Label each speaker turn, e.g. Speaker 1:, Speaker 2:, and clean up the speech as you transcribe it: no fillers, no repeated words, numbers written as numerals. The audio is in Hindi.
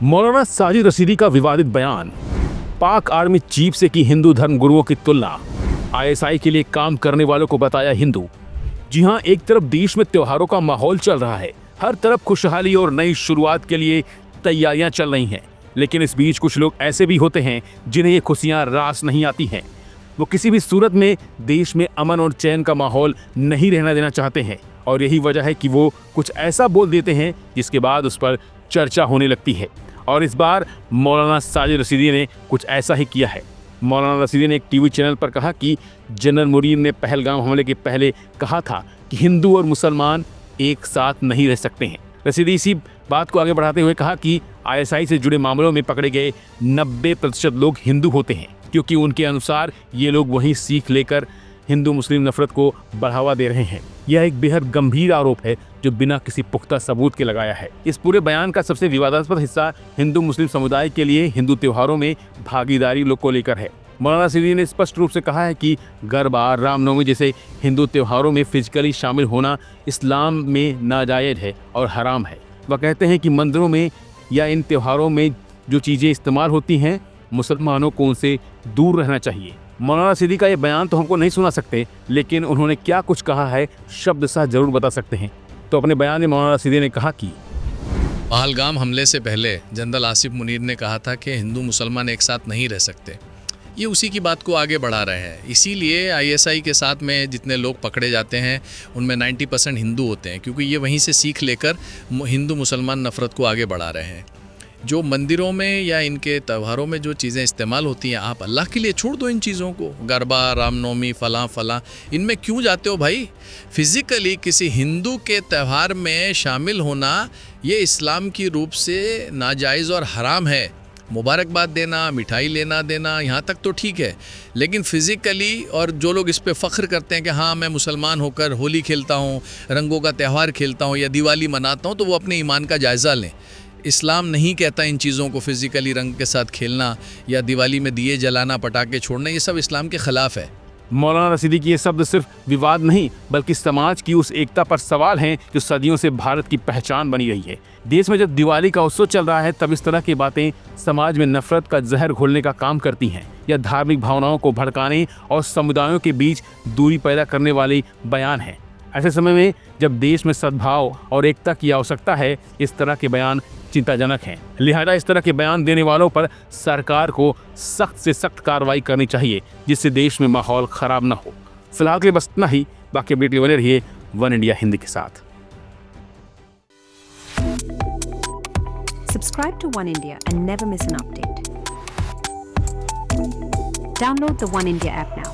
Speaker 1: मौलाना साजिद रशीदी का विवादित बयान, पाक आर्मी चीफ से की हिंदू धर्म गुरुओं की तुलना, आईएसआई के लिए काम करने वालों को बताया हिंदू। जी हां, एक तरफ देश में त्योहारों का माहौल चल रहा है, हर तरफ खुशहाली और नई शुरुआत के लिए तैयारियां चल रही हैं, लेकिन इस बीच कुछ लोग ऐसे भी होते हैं जिन्हें ये खुशियां रास नहीं आती हैं। वो किसी भी सूरत में देश में अमन और चैन का माहौल नहीं रहना देना चाहते हैं, और यही वजह है कि वो कुछ ऐसा बोल देते हैं जिसके बाद उस पर चर्चा होने लगती है। और इस बार मौलाना साजिद रशीदी ने कुछ ऐसा ही किया है। मौलाना रशीदी ने एक टीवी चैनल पर कहा कि जनरल मुरीद ने पहलगाम हमले के पहले कहा था कि हिंदू और मुसलमान एक साथ नहीं रह सकते हैं। रशीदी इसी बात को आगे बढ़ाते हुए कहा कि आईएसआई से जुड़े मामलों में पकड़े गए 90% लोग हिंदू होते हैं, क्योंकि उनके अनुसार ये लोग वही सीख लेकर हिंदू मुस्लिम नफरत को बढ़ावा दे रहे हैं। यह एक बेहद गंभीर आरोप है जो बिना किसी पुख्ता सबूत के लगाया है। इस पूरे बयान का सबसे विवादास्पद हिस्सा हिंदू मुस्लिम समुदाय के लिए हिंदू त्योहारों में भागीदारी को लेकर है। मौलाना रशीदी ने स्पष्ट रूप से कहा है कि गरबा, रामनवमी जैसे हिंदू त्योहारों में फिजिकली शामिल होना इस्लाम में नाजायज है और हराम है। वह कहते हैं कि मंदिरों में या इन त्योहारों में जो चीज़ें इस्तेमाल होती हैं, मुसलमानों को उनसे दूर रहना चाहिए। मौलाना रशीदी का ये बयान तो हमको नहीं सुना सकते, लेकिन उन्होंने क्या कुछ कहा है शब्दशः जरूर बता सकते हैं। तो अपने बयान में मौलाना रशीदी ने कहा कि
Speaker 2: पहलगाम हमले से पहले जनरल आसिफ मुनीर ने कहा था कि हिंदू मुसलमान एक साथ नहीं रह सकते। ये उसी की बात को आगे बढ़ा रहे हैं। इसीलिए आईएसआई के साथ में जितने लोग पकड़े जाते हैं उनमें 90% हिंदू होते हैं, क्योंकि ये वहीं से सीख लेकर हिंदू मुसलमान नफ़रत को आगे बढ़ा रहे हैं। जो मंदिरों में या इनके त्योहारों में जो चीज़ें इस्तेमाल होती हैं, आप अल्लाह के लिए छोड़ दो इन चीज़ों को। गरबा, रामनवमी, फलां इनमें क्यों जाते हो भाई? फिज़िकली किसी हिंदू के त्यौहार में शामिल होना ये इस्लाम की रूप से नाजायज़ और हराम है। मुबारकबाद देना, मिठाई लेना देना, यहाँ तक तो ठीक है, लेकिन फ़िज़िकली और जो लोग इस पे फ़ख्र करते हैं कि हाँ मैं मुसलमान होकर होली खेलता हूँ, रंगों का त्यौहार खेलता हूँ या दिवाली मनाता हूँ, तो वो अपने ईमान का जायज़ा लें। इस्लाम नहीं कहता इन चीज़ों को, फिज़िकली रंग के साथ खेलना या दिवाली में दिए जलाना, पटाखे छोड़ना, ये सब इस्लाम के ख़िलाफ़ है।
Speaker 1: मौलाना रशीदी की ये शब्द सिर्फ विवाद नहीं बल्कि समाज की उस एकता पर सवाल हैं जो सदियों से भारत की पहचान बनी रही है। देश में जब दिवाली का उत्सव चल रहा है, तब इस तरह की बातें समाज में नफरत का जहर घोलने का काम करती हैं या धार्मिक भावनाओं को भड़काने और समुदायों के बीच दूरी पैदा करने वाली बयान है। ऐसे समय में जब देश में सद्भाव और एकता की आवश्यकता है, इस तरह के बयान चिंताजनक हैं। लिहाजा इस तरह के बयान देने वालों पर सरकार को सख्त से सख्त कार्रवाई करनी चाहिए, जिससे देश में माहौल खराब न हो। फिलहाल के लिए बस इतना ही। बाकी अपडेट बने रहिए वन इंडिया हिंदी के साथ।
Speaker 3: Subscribe to One India and never miss an update. Download the One India app now.